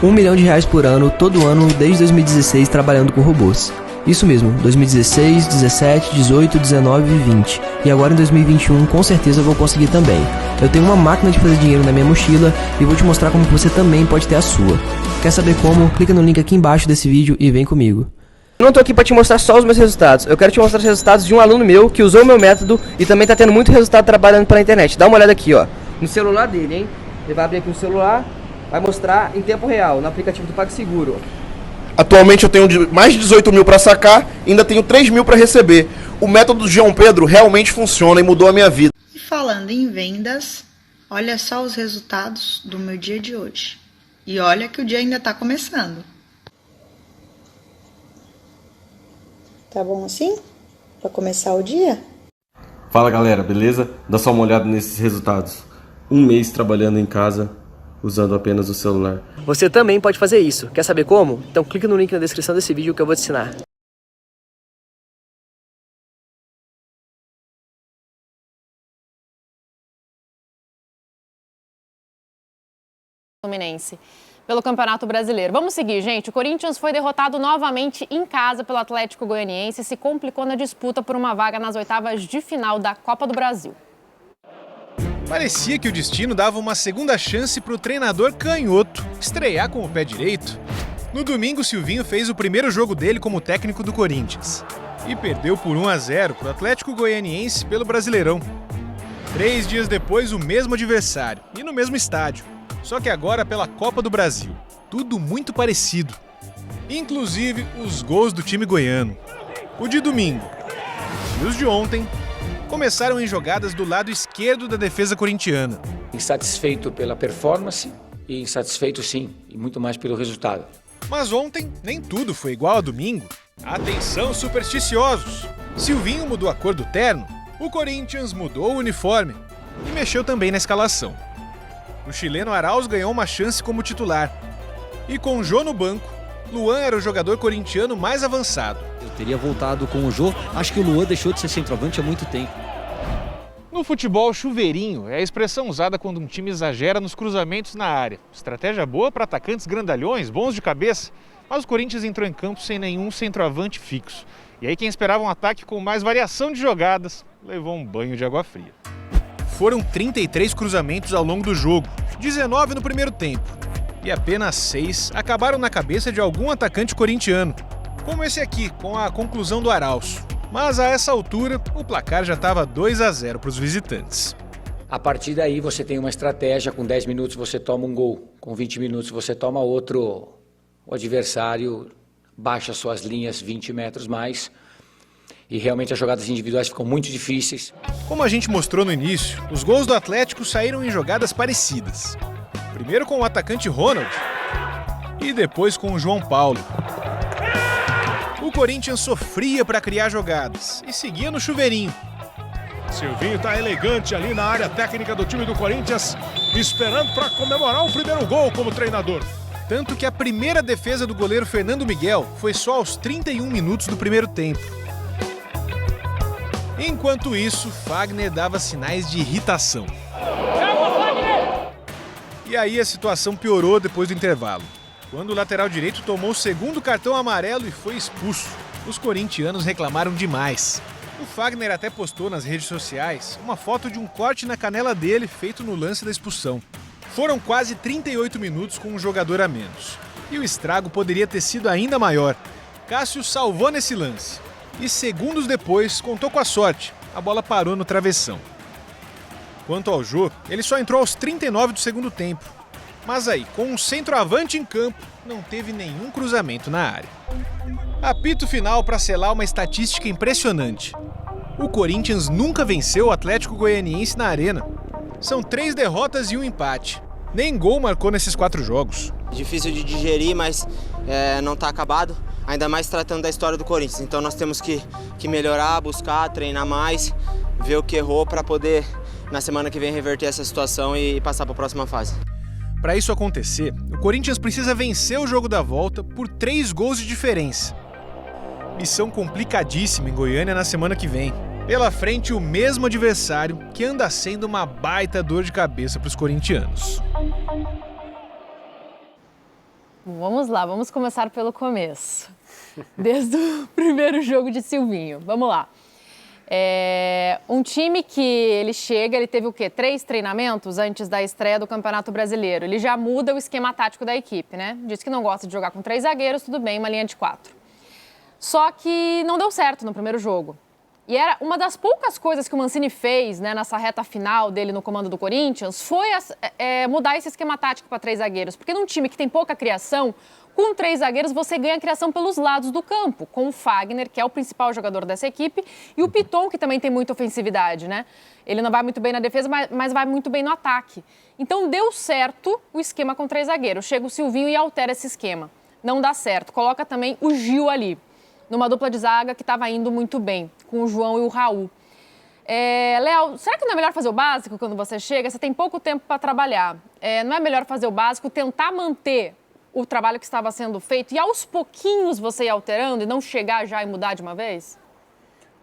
R$1 milhão por ano, todo ano, desde 2016, trabalhando com robôs. Isso mesmo, 2016, 17, 18, 19 e 20. E agora em 2021, com certeza eu vou conseguir também. Eu tenho uma máquina de fazer dinheiro na minha mochila e vou te mostrar como você também pode ter a sua. Quer saber como? Clica no link aqui embaixo desse vídeo e vem comigo. Eu não tô aqui pra te mostrar só os meus resultados, eu quero te mostrar os resultados de um aluno meu que usou o meu método e também tá tendo muito resultado trabalhando pela internet. Dá uma olhada aqui, ó, no celular dele, hein? Ele vai abrir aqui o celular, vai mostrar em tempo real, no aplicativo do PagSeguro. Atualmente eu tenho mais de 18 mil para sacar e ainda tenho 3 mil para receber. O método do João Pedro realmente funciona e mudou a minha vida. E falando em vendas, olha só os resultados do meu dia de hoje. E olha que o dia ainda está começando. Tá bom assim? Para começar o dia? Fala galera, beleza? Dá só uma olhada nesses resultados. Um mês trabalhando em casa, usando apenas o celular. Você também pode fazer isso. Quer saber como? Então clica no link na descrição desse vídeo que eu vou te ensinar. Fluminense pelo Campeonato Brasileiro. Vamos seguir, gente. O Corinthians foi derrotado novamente em casa pelo Atlético Goianiense e se complicou na disputa por uma vaga nas oitavas de final da Copa do Brasil. Parecia que o destino dava uma segunda chance para o treinador canhoto estrear com o pé direito. No domingo, Silvinho fez o primeiro jogo dele como técnico do Corinthians e perdeu por 1-0 para o Atlético Goianiense pelo Brasileirão. 3 dias depois, o mesmo adversário e no mesmo estádio, só que agora pela Copa do Brasil. Tudo muito parecido, inclusive os gols do time goiano. O de domingo e os de ontem começaram em jogadas do lado esquerdo da defesa corintiana. Insatisfeito pela performance e insatisfeito sim, e muito mais pelo resultado. Mas ontem nem tudo foi igual a domingo. Atenção, supersticiosos! Silvinho mudou a cor do terno, o Corinthians mudou o uniforme e mexeu também na escalação. O chileno Arauz ganhou uma chance como titular. E com Jô no banco, Luan era o jogador corintiano mais avançado. Eu teria voltado com o Jô, acho que o Luan deixou de ser centroavante há muito tempo. No futebol, chuveirinho é a expressão usada quando um time exagera nos cruzamentos na área. Estratégia boa para atacantes grandalhões, bons de cabeça, mas o Corinthians entrou em campo sem nenhum centroavante fixo. E aí quem esperava um ataque com mais variação de jogadas, levou um banho de água fria. Foram 33 cruzamentos ao longo do jogo, 19 no primeiro tempo. E apenas 6 acabaram na cabeça de algum atacante corintiano, como esse aqui, com a conclusão do Arauz. Mas a essa altura, o placar já estava 2-0 para os visitantes. A partir daí você tem uma estratégia, com 10 minutos você toma um gol, com 20 minutos você toma outro, o adversário baixa suas linhas 20 metros mais e realmente as jogadas individuais ficam muito difíceis. Como a gente mostrou no início, os gols do Atlético saíram em jogadas parecidas. Primeiro com o atacante Ronald e depois com o João Paulo. O Corinthians sofria para criar jogadas e seguia no chuveirinho. Silvinho tá elegante ali na área técnica do time do Corinthians, esperando para comemorar o primeiro gol como treinador. Tanto que a primeira defesa do goleiro Fernando Miguel foi só aos 31 minutos do primeiro tempo. Enquanto isso, Fagner dava sinais de irritação. E aí a situação piorou depois do intervalo, quando o lateral direito tomou o segundo cartão amarelo e foi expulso. Os corintianos reclamaram demais. O Fagner até postou nas redes sociais uma foto de um corte na canela dele feito no lance da expulsão. Foram quase 38 minutos com um jogador a menos. E o estrago poderia ter sido ainda maior. Cássio salvou nesse lance. E segundos depois contou com a sorte. A bola parou no travessão. Quanto ao Jô, ele só entrou aos 39 do segundo tempo. Mas aí, com um centroavante em campo, não teve nenhum cruzamento na área. Apito final para selar uma estatística impressionante. O Corinthians nunca venceu o Atlético Goianiense na Arena. São 3 derrotas e 1 empate. Nem gol marcou nesses 4 jogos. Difícil de digerir, mas não está acabado. Ainda mais tratando da história do Corinthians. Então nós temos que melhorar, buscar, treinar mais, ver o que errou para poder, na semana que vem, reverter essa situação e passar para a próxima fase. Para isso acontecer, o Corinthians precisa vencer o jogo da volta por 3 gols de diferença. Missão complicadíssima em Goiânia na semana que vem. Pela frente, o mesmo adversário que anda sendo uma baita dor de cabeça para os corintianos. Vamos lá, vamos começar pelo começo. Desde o primeiro jogo de Silvinho. Vamos lá. Um time que ele chega, ele teve o quê? 3 treinamentos antes da estreia do Campeonato Brasileiro. Ele já muda o esquema tático da equipe, né? Diz que não gosta de jogar com 3 zagueiros, tudo bem, uma linha de 4. Só que não deu certo no primeiro jogo. E era uma das poucas coisas que o Mancini fez, né, nessa reta final dele no comando do Corinthians, foi mudar esse esquema tático para 3 zagueiros. Porque num time que tem pouca criação, com 3 zagueiros você ganha criação pelos lados do campo, com o Fagner, que é o principal jogador dessa equipe, e o Piton, que também tem muita ofensividade, né? Ele não vai muito bem na defesa, mas vai muito bem no ataque. Então deu certo o esquema com 3 zagueiros. Chega o Silvinho e altera esse esquema. Não dá certo. Coloca também o Gil ali, numa dupla de zaga que estava indo muito bem, com o João e o Raul. Léo, será que não é melhor fazer o básico quando você chega? Você tem pouco tempo para trabalhar. Não é melhor fazer o básico, tentar manter o trabalho que estava sendo feito e aos pouquinhos você ir alterando e não chegar já e mudar de uma vez?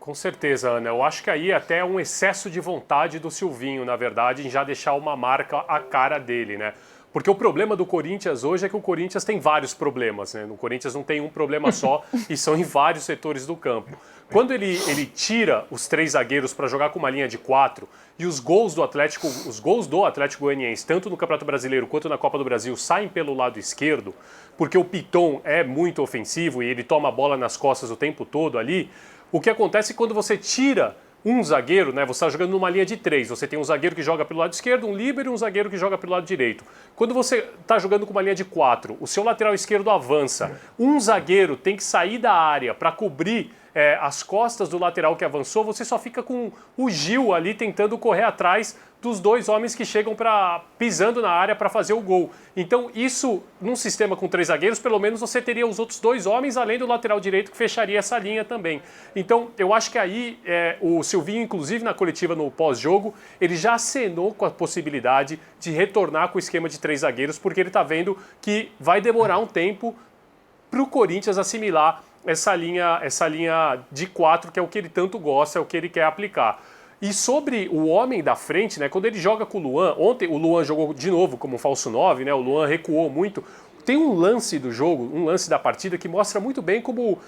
Com certeza, Ana. Eu acho que aí até é um excesso de vontade do Silvinho, na verdade, em já deixar uma marca à cara dele, né? Porque o problema do Corinthians hoje é que o Corinthians tem vários problemas, né? No Corinthians não tem um problema só e são em vários setores do campo. Quando ele tira os 3 zagueiros para jogar com uma linha de 4 e os gols do Atlético Goianiense, tanto no Campeonato Brasileiro quanto na Copa do Brasil, saem pelo lado esquerdo, porque o Piton é muito ofensivo e ele toma a bola nas costas o tempo todo ali, o que acontece quando você tira um zagueiro, né? Você está jogando numa linha de 3. Você tem um zagueiro que joga pelo lado esquerdo, um líbero e um zagueiro que joga pelo lado direito. Quando você está jogando com uma linha de 4, o seu lateral esquerdo avança. Um zagueiro tem que sair da área para cobrir as costas do lateral que avançou. Você só fica com o Gil ali tentando correr atrás dos 2 homens que chegam pisando na área para fazer o gol. Então isso, num sistema com 3 zagueiros, pelo menos você teria os outros 2 homens, além do lateral direito, que fecharia essa linha também. Então eu acho que aí o Silvinho, inclusive na coletiva no pós-jogo, ele já acenou com a possibilidade de retornar com o esquema de 3 zagueiros, porque ele está vendo que vai demorar um tempo para o Corinthians assimilar essa linha de 4, que é o que ele tanto gosta, é o que ele quer aplicar. E sobre o homem da frente, né, quando ele joga com o Luan, ontem o Luan jogou de novo como falso 9, né, o Luan recuou muito. Tem um lance do jogo, um lance da partida que mostra muito bem como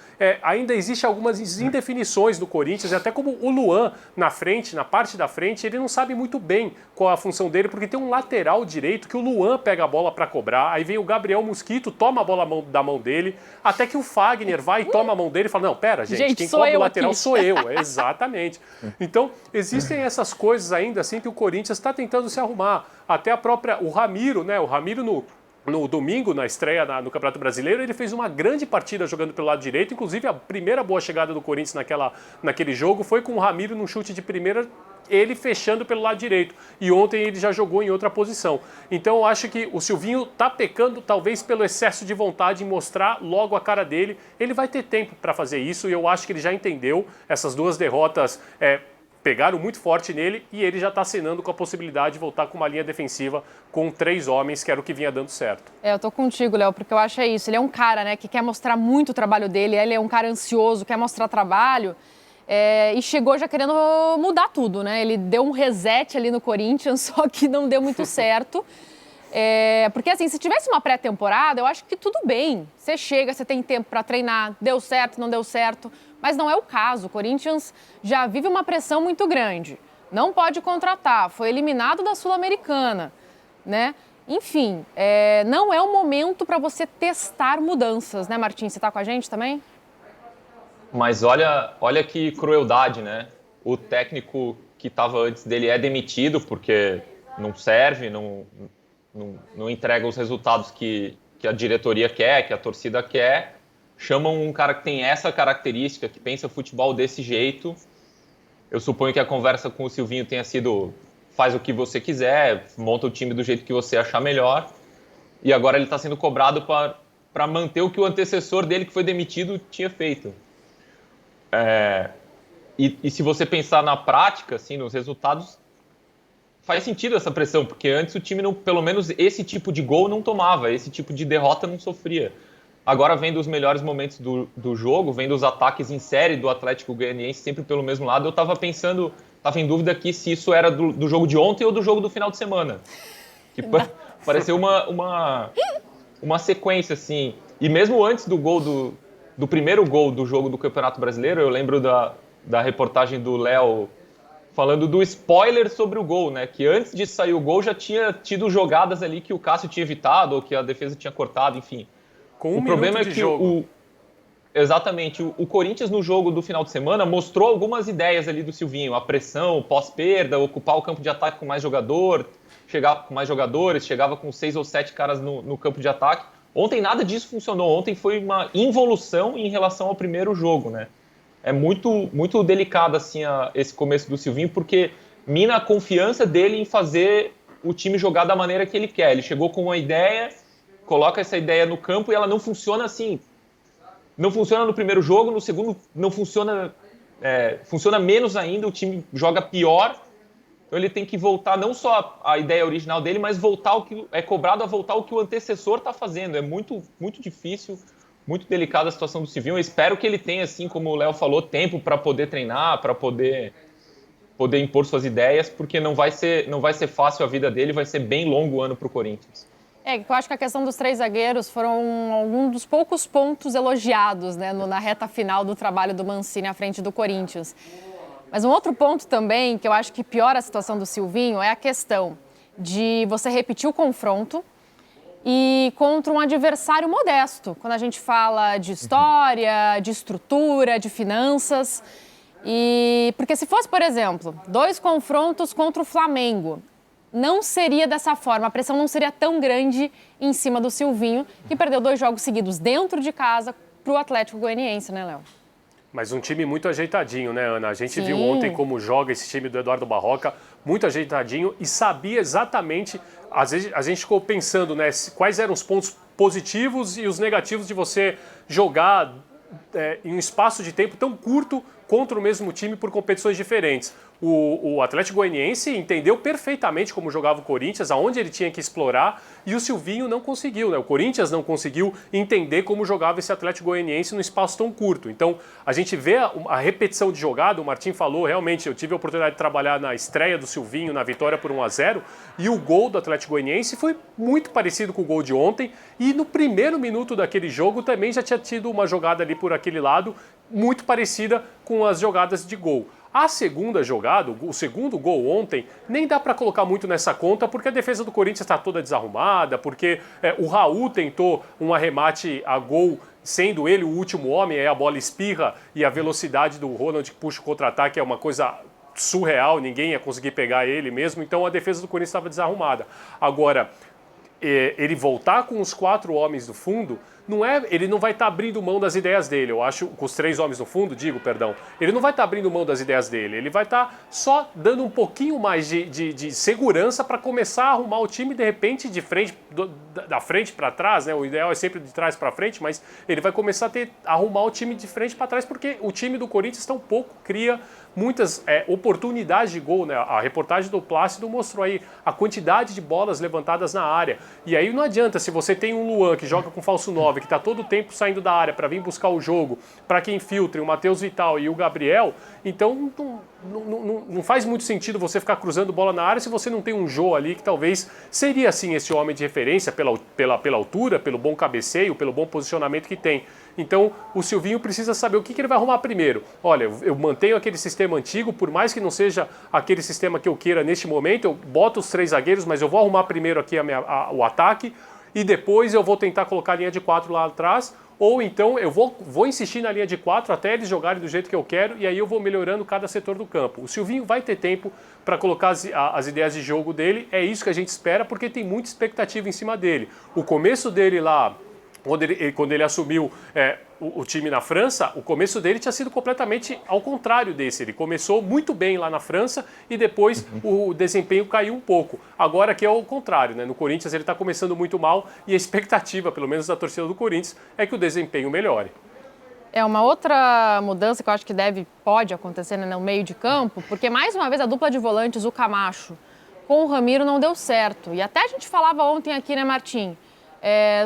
ainda existe algumas indefinições do Corinthians, e até como o Luan na frente, na parte da frente, ele não sabe muito bem qual a função dele, porque tem um lateral direito que o Luan pega a bola para cobrar, aí vem o Gabriel Mosquito, toma a bola da mão dele, até que o Fagner vai e toma a mão dele e fala, não, pera, gente quem cobre o lateral aqui sou eu. Exatamente. Então, existem essas coisas ainda assim que o Corinthians está tentando se arrumar. Até o Ramiro, né, no domingo, na estreia no Campeonato Brasileiro, ele fez uma grande partida jogando pelo lado direito. Inclusive, a primeira boa chegada do Corinthians naquele jogo foi com o Ramiro num chute de primeira, ele fechando pelo lado direito. E ontem ele já jogou em outra posição. Então, eu acho que o Silvinho está pecando, talvez, pelo excesso de vontade em mostrar logo a cara dele. Ele vai ter tempo para fazer isso e eu acho que ele já entendeu. Essas 2 derrotas pegaram muito forte nele e ele já está acenando com a possibilidade de voltar com uma linha defensiva com 3 homens, que era o que vinha dando certo. Eu tô contigo, Léo, porque eu acho isso. Ele é um cara, né, que quer mostrar muito o trabalho dele, ele é um cara ansioso, quer mostrar trabalho, e chegou já querendo mudar tudo, né? Ele deu um reset ali no Corinthians, só que não deu muito certo. Porque assim, se tivesse uma pré-temporada, eu acho que tudo bem. Você chega, você tem tempo para treinar, deu certo, não deu certo. Mas não é o caso. O Corinthians já vive uma pressão muito grande. Não pode contratar. Foi eliminado da Sul-Americana, né? Enfim, não é o momento para você testar mudanças, né, Martins? Você está com a gente também? Mas olha que crueldade, né? O técnico que estava antes dele é demitido porque não serve, não entrega os resultados que a diretoria quer, que a torcida quer. Chamam um cara que tem essa característica, que pensa futebol desse jeito. Eu suponho que a conversa com o Silvinho tenha sido: faz o que você quiser, monta o time do jeito que você achar melhor. E agora ele está sendo cobrado para manter o que o antecessor dele, que foi demitido, tinha feito. E se você pensar na prática, assim, nos resultados, faz sentido essa pressão, porque antes o time, pelo menos esse tipo de gol não tomava, esse tipo de derrota não sofria. Agora, vendo os melhores momentos do jogo, vendo os ataques em série do Atlético Goianiense sempre pelo mesmo lado, eu estava pensando, estava em dúvida aqui se isso era do jogo de ontem ou do jogo do final de semana. Que pareceu uma sequência, assim. E mesmo antes do gol do primeiro gol do jogo do Campeonato Brasileiro, eu lembro da reportagem do Léo falando do spoiler sobre o gol, né? Que antes de sair o gol já tinha tido jogadas ali que o Cássio tinha evitado ou que a defesa tinha cortado, enfim. Com o problema é que jogo. Exatamente. O Corinthians no jogo do final de semana mostrou algumas ideias ali do Silvinho. A pressão, pós-perda, ocupar o campo de ataque com mais jogadores, chegava com 6 ou 7 caras no campo de ataque. Ontem nada disso funcionou. Ontem foi uma involução em relação ao primeiro jogo, né? É muito, muito delicado assim, esse começo do Silvinho, porque mina a confiança dele em fazer o time jogar da maneira que ele quer. Ele chegou com uma ideia, coloca essa ideia no campo e ela não funciona assim. Não funciona no primeiro jogo, no segundo não funciona, funciona menos ainda, o time joga pior. Então ele tem que voltar não só a ideia original dele, mas voltar o que é cobrado a voltar o que o antecessor está fazendo. É muito, muito difícil, muito delicada a situação do Silvinho. Eu espero que ele tenha, assim como o Léo falou, tempo para poder treinar, para poder impor suas ideias, porque não vai ser fácil a vida dele, vai ser bem longo o ano para o Corinthians. Eu acho que a questão dos 3 zagueiros foram alguns dos poucos pontos elogiados, né, na reta final do trabalho do Mancini à frente do Corinthians. Mas um outro ponto também, que eu acho que piora a situação do Silvinho, é a questão de você repetir o confronto e contra um adversário modesto. Quando a gente fala de história, de estrutura, de finanças. Porque se fosse, por exemplo, 2 confrontos contra o Flamengo, não seria dessa forma, a pressão não seria tão grande em cima do Silvinho, que perdeu 2 jogos seguidos dentro de casa para o Atlético Goianiense, né, Léo? Mas um time muito ajeitadinho, né, Ana? A gente Sim. viu ontem como joga esse time do Eduardo Barroca, muito ajeitadinho e sabia exatamente, às vezes a gente ficou pensando, né, quais eram os pontos positivos e os negativos de você jogar em um espaço de tempo tão curto contra o mesmo time por competições diferentes. O Atlético Goianiense entendeu perfeitamente como jogava o Corinthians, aonde ele tinha que explorar, e o Silvinho não conseguiu, né? O Corinthians não conseguiu entender como jogava esse Atlético Goianiense num espaço tão curto. Então, a gente vê a repetição de jogada, o Martim falou, realmente, eu tive a oportunidade de trabalhar na estreia do Silvinho, na vitória por 1-0, e o gol do Atlético Goianiense foi muito parecido com o gol de ontem, e no primeiro minuto daquele jogo também já tinha tido uma jogada ali por aquele lado, muito parecida com as jogadas de gol. A segunda jogada, o segundo gol ontem, nem dá para colocar muito nessa conta, porque a defesa do Corinthians está toda desarrumada, porque o Raul tentou um arremate a gol, sendo ele o último homem, aí a bola espirra e a velocidade do Ronald que puxa o contra-ataque é uma coisa surreal, ninguém ia conseguir pegar ele mesmo, então a defesa do Corinthians estava desarrumada. Agora, ele voltar com os 4 homens do fundo, ele não vai estar abrindo mão das ideias dele, eu acho, com os 3 homens no fundo, ele não vai estar abrindo mão das ideias dele, ele vai estar só dando um pouquinho mais de segurança para começar a arrumar o time, de repente, de frente, da frente para trás, né? O ideal é sempre de trás para frente, mas ele vai começar a arrumar o time de frente para trás, porque o time do Corinthians tão pouco cria muitas oportunidades de gol, né? A reportagem do Plácido mostrou aí a quantidade de bolas levantadas na área, e aí não adianta, se você tem um Luan que joga com falso 9, que está todo o tempo saindo da área para vir buscar o jogo, para que infiltre o Matheus Vital e o Gabriel, então não faz muito sentido você ficar cruzando bola na área se você não tem um Jô ali que talvez seria assim esse homem de referência pela altura, pelo bom cabeceio, pelo bom posicionamento que tem. Então o Silvinho precisa saber o que ele vai arrumar primeiro. Olha, eu mantenho aquele sistema antigo, por mais que não seja aquele sistema que eu queira neste momento, eu boto os 3 zagueiros, mas eu vou arrumar primeiro aqui o ataque, e depois eu vou tentar colocar a linha de 4 lá atrás, ou então eu vou insistir na linha de 4 até eles jogarem do jeito que eu quero, e aí eu vou melhorando cada setor do campo. O Silvinho vai ter tempo para colocar as ideias de jogo dele, é isso que a gente espera, porque tem muita expectativa em cima dele. O começo dele lá, quando ele assumiu o time na França, o começo dele tinha sido completamente ao contrário desse. Ele começou muito bem lá na França e depois o desempenho caiu um pouco. Agora que é o contrário, né? No Corinthians ele está começando muito mal e a expectativa, pelo menos da torcida do Corinthians, é que o desempenho melhore. Uma outra mudança que eu acho que pode acontecer, né, no meio de campo, porque mais uma vez a dupla de volantes, o Camacho com o Ramiro, não deu certo. E até a gente falava ontem aqui, né, Martim?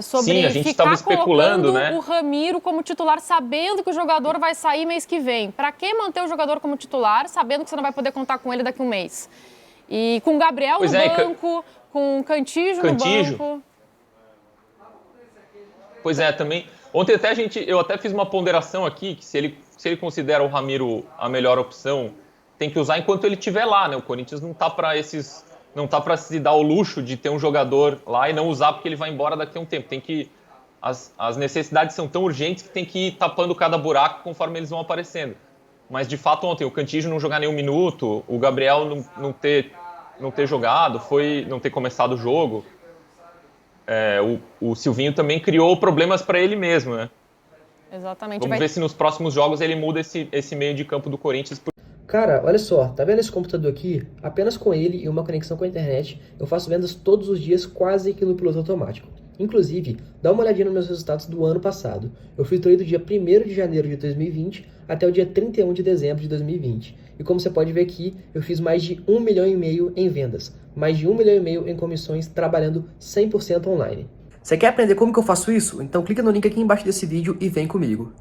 Sobre Sim, a gente ficar especulando, né? O Ramiro como titular, sabendo que o jogador vai sair mês que vem. Para que manter o jogador como titular, sabendo que você não vai poder contar com ele daqui a um mês? E com o Gabriel no banco, com o Cantígio no banco. Pois é, também. Ontem até eu até fiz uma ponderação aqui, que se ele considera o Ramiro a melhor opção, tem que usar enquanto ele estiver lá, né? O Corinthians não tá para se dar o luxo de ter um jogador lá e não usar porque ele vai embora daqui a um tempo. As necessidades são tão urgentes que tem que ir tapando cada buraco conforme eles vão aparecendo. Mas, de fato, ontem o Cantígio não jogar nenhum minuto, o Gabriel não ter jogado, não ter começado o jogo. O Silvinho também criou problemas para ele mesmo, né? Exatamente. Vamos ver se nos próximos jogos ele muda esse meio de campo do Corinthians. Cara, olha só, tá vendo esse computador aqui? Apenas com ele e uma conexão com a internet, eu faço vendas todos os dias quase que no piloto automático. Inclusive, dá uma olhadinha nos meus resultados do ano passado. Eu filtrei do dia 1º de janeiro de 2020 até o dia 31 de dezembro de 2020. E como você pode ver aqui, eu fiz mais de 1,5 milhão em vendas, mais de 1,5 milhão em comissões, trabalhando 100% online. Você quer aprender como que eu faço isso? Então clica no link aqui embaixo desse vídeo e vem comigo.